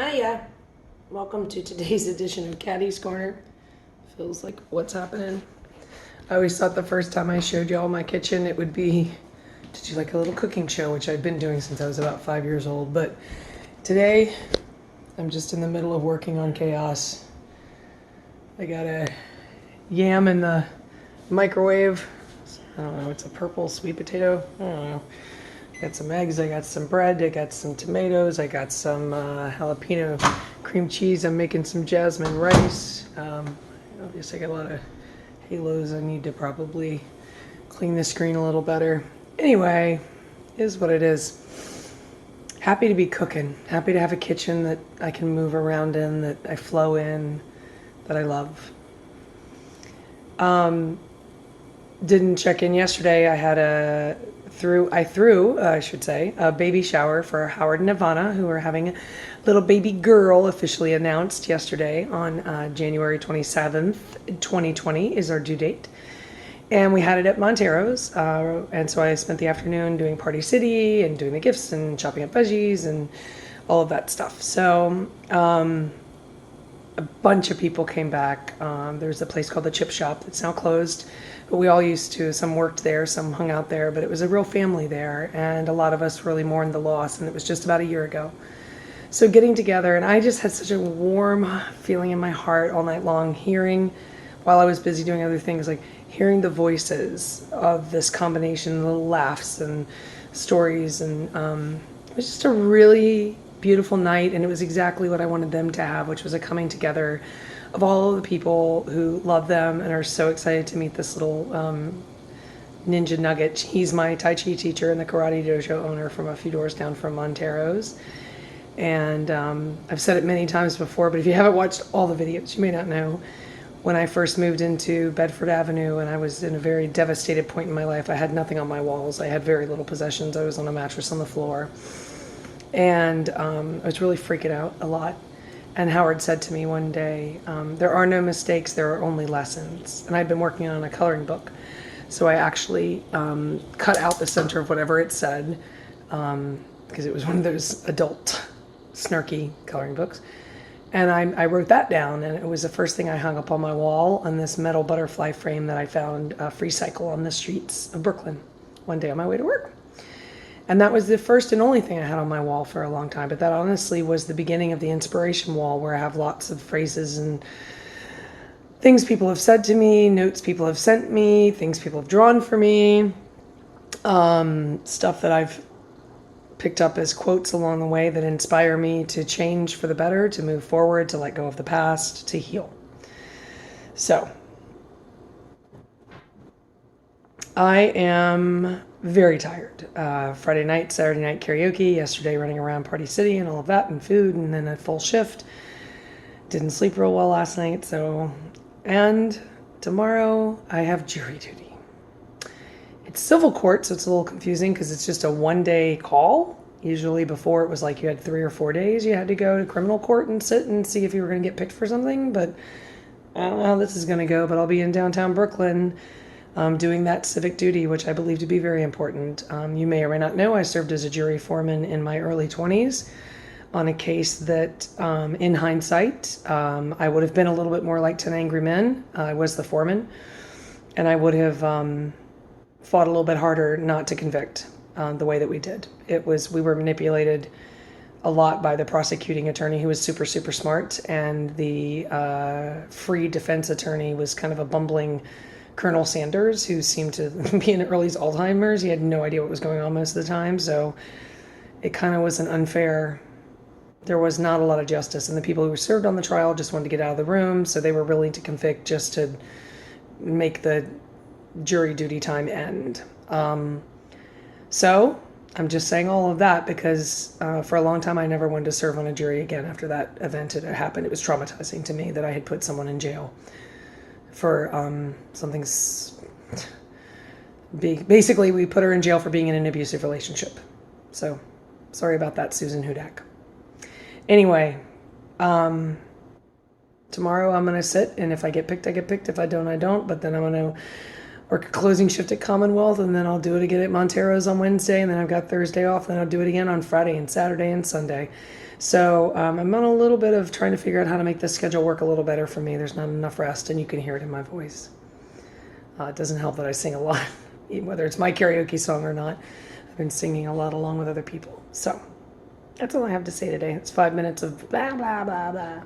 Hiya. Welcome to today's edition of Caddy's Corner. Feels like what's happening. I always thought the first time I showed y'all my kitchen it would be to do like a little cooking show, which I've been doing since I was about 5 years old. But today I'm just in the middle of working on chaos. I got a yam in the microwave. I don't know, it's a purple sweet potato. I don't know. I got some eggs, I got some bread, I got some tomatoes, I got some jalapeno cream cheese. I'm making some jasmine rice. Obviously I got a lot of halos. I need to probably clean the screen a little better. Anyway, is what it is. Happy to be cooking. Happy to have a kitchen that I can move around in, that I flow in, that I love. Didn't check in yesterday. I threw a baby shower for Howard and Ivana, who are having a little baby girl, officially announced yesterday on January 27th, 2020 is our due date. And we had it at Montero's, and so I spent the afternoon doing Party City and doing the gifts and chopping up veggies and all of that stuff. So a bunch of people came back. There's a place called the Chip Shop that's now closed, but we all used to. Some worked there, some hung out there, but it was a real family there, and a lot of us really mourned the loss, and it was just about a year ago. So getting together, and I just had such a warm feeling in my heart all night long, while I was busy doing other things, like hearing the voices of this combination, the laughs and stories, and it was just a really beautiful night, and it was exactly what I wanted them to have, which was a coming together of all of the people who love them and are so excited to meet this little ninja nugget. He's my Tai Chi teacher and the karate dojo owner from a few doors down from Montero's. And I've said it many times before, but if you haven't watched all the videos, you may not know. When I first moved into Bedford Avenue and I was in a very devastated point in my life, I had nothing on my walls. I had very little possessions. I was on a mattress on the floor. And I was really freaking out a lot. And Howard said to me one day, there are no mistakes, there are only lessons. And I'd been working on a coloring book. So I actually cut out the center of whatever it said, because it was one of those adult snarky coloring books. And I wrote that down, and it was the first thing I hung up on my wall on this metal butterfly frame that I found free cycle on the streets of Brooklyn one day on my way to work. And that was the first and only thing I had on my wall for a long time. But that honestly was the beginning of the inspiration wall, where I have lots of phrases and things people have said to me, notes people have sent me, things people have drawn for me, stuff that I've picked up as quotes along the way that inspire me to change for the better, to move forward, to let go of the past, to heal. So I am very tired. Friday night, Saturday night karaoke, yesterday running around Party City and all of that, and food, and then a full shift. Didn't sleep real well last night, and tomorrow I have jury duty. It's civil court, so it's a little confusing because it's just a one-day call. Usually before it was like you had 3 or 4 days you had to go to criminal court and sit and see if you were going to get picked for something, but I don't know how this is going to go, but I'll be in downtown Brooklyn doing that civic duty, which I believe to be very important. You may or may not know, I served as a jury foreman in my early 20s on a case that, in hindsight, I would have been a little bit more like 10 Angry Men. I was the foreman, and I would have fought a little bit harder not to convict the way that we did. We were manipulated a lot by the prosecuting attorney, who was super, super smart, and the free defense attorney was kind of a bumbling Colonel Sanders, who seemed to be in early Alzheimer's. He had no idea what was going on most of the time, so it kind of was an unfair. There was not a lot of justice, and the people who were served on the trial just wanted to get out of the room, so they were willing to convict just to make the jury duty time end. So I'm just saying all of that because for a long time I never wanted to serve on a jury again after that event had happened. It was traumatizing to me that I had put someone in jail for something big. Basically, we put her in jail for being in an abusive relationship. So sorry about that, Susan Hudak. Anyway, tomorrow I'm going to sit, and if I get picked, I get picked. If I don't, I don't. But then I'm going to work a closing shift at Commonwealth, and then I'll do it again at Montero's on Wednesday, and then I've got Thursday off, and then I'll do it again on Friday and Saturday and Sunday. So I'm on a little bit of trying to figure out how to make this schedule work a little better for me. There's not enough rest, and you can hear it in my voice. It doesn't help that I sing a lot, whether it's my karaoke song or not. I've been singing a lot along with other people. So that's all I have to say today. It's 5 minutes of blah, blah, blah, blah.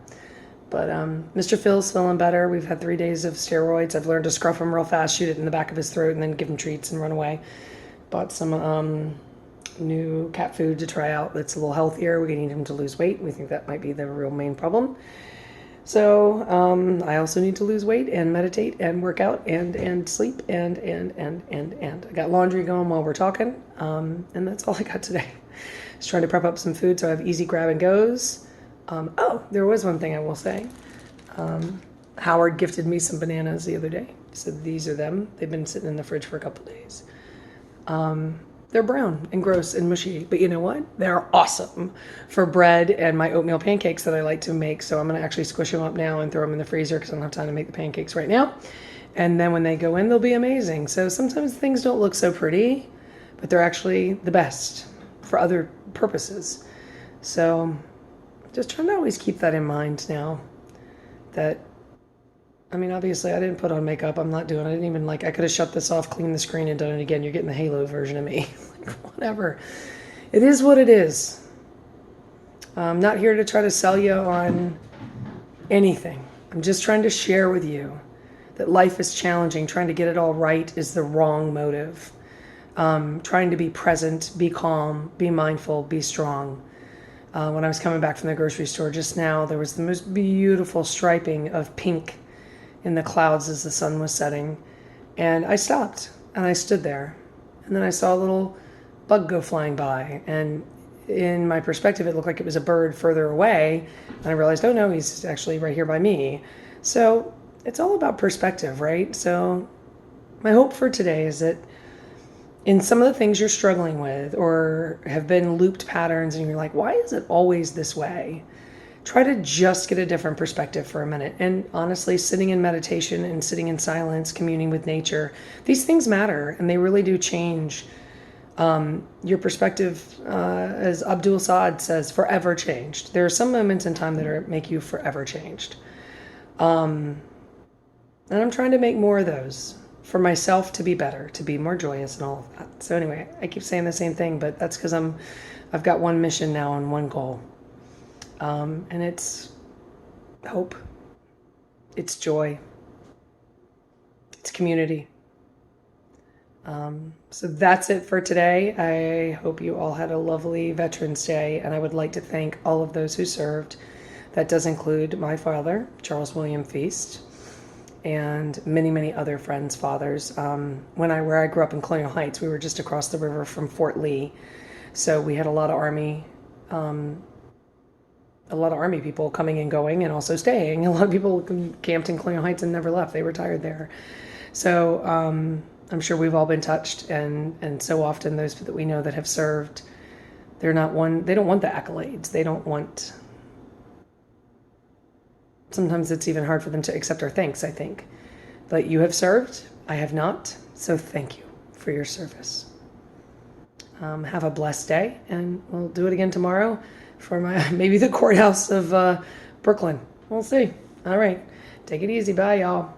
But Mr. Phil's feeling better. We've had 3 days of steroids. I've learned to scruff him real fast, shoot it in the back of his throat, and then give him treats and run away. Bought some new cat food to try out that's a little healthier. We need him to lose weight. We think that might be the real main problem. So I also need to lose weight and meditate and work out and sleep and. I got laundry going while we're talking, and that's all I got today. Just trying to prep up some food so I have easy grab and goes. There was one thing I will say. Howard gifted me some bananas the other day. He said these are them. They've been sitting in the fridge for a couple days. They're brown and gross and mushy, but you know what? They're awesome for bread and my oatmeal pancakes that I like to make. So I'm going to actually squish them up now and throw them in the freezer because I don't have time to make the pancakes right now. And then when they go in, they'll be amazing. So sometimes things don't look so pretty, but they're actually the best for other purposes. So just trying to always keep that in mind now that, I mean, obviously I didn't put on makeup. I didn't even I could have shut this off, cleaned the screen and done it again. You're getting the Halo version of me. Whatever. It is what it is. I'm not here to try to sell you on anything. I'm just trying to share with you that life is challenging. Trying to get it all right is the wrong motive. Trying to be present, be calm, be mindful, be strong. When I was coming back from the grocery store just now, there was the most beautiful striping of pink in the clouds as the sun was setting. And I stopped and I stood there. And then I saw a little bug go flying by. And in my perspective, it looked like it was a bird further away. And I realized, oh no, he's actually right here by me. So it's all about perspective, right? So my hope for today is that in some of the things you're struggling with or have been looped patterns and you're like, why is it always this way? Try to just get a different perspective for a minute. And honestly, sitting in meditation and sitting in silence, communing with nature, these things matter and they really do change your perspective. As Abdul Saad says, forever changed. There are some moments in time that make you forever changed. And I'm trying to make more of those for myself to be better, to be more joyous and all of that. So anyway, I keep saying the same thing, but that's because I've got one mission now and one goal. And it's hope, it's joy, it's community. So that's it for today. I hope you all had a lovely Veterans Day, and I would like to thank all of those who served. That does include my father, Charles William Feast, and many, many other friends' fathers. Where I grew up in Colonial Heights, we were just across the river from Fort Lee. So we had a lot of Army people coming and going and also staying. A lot of people camped in Colonial Heights and never left. They retired there. So I'm sure we've all been touched. And so often those that we know that have served, they don't want the accolades. They don't want, sometimes it's even hard for them to accept our thanks, I think. But you have served, I have not. So thank you for your service. Have a blessed day, and we'll do it again tomorrow for maybe the courthouse of Brooklyn. We'll see. All right. Take it easy. Bye, y'all.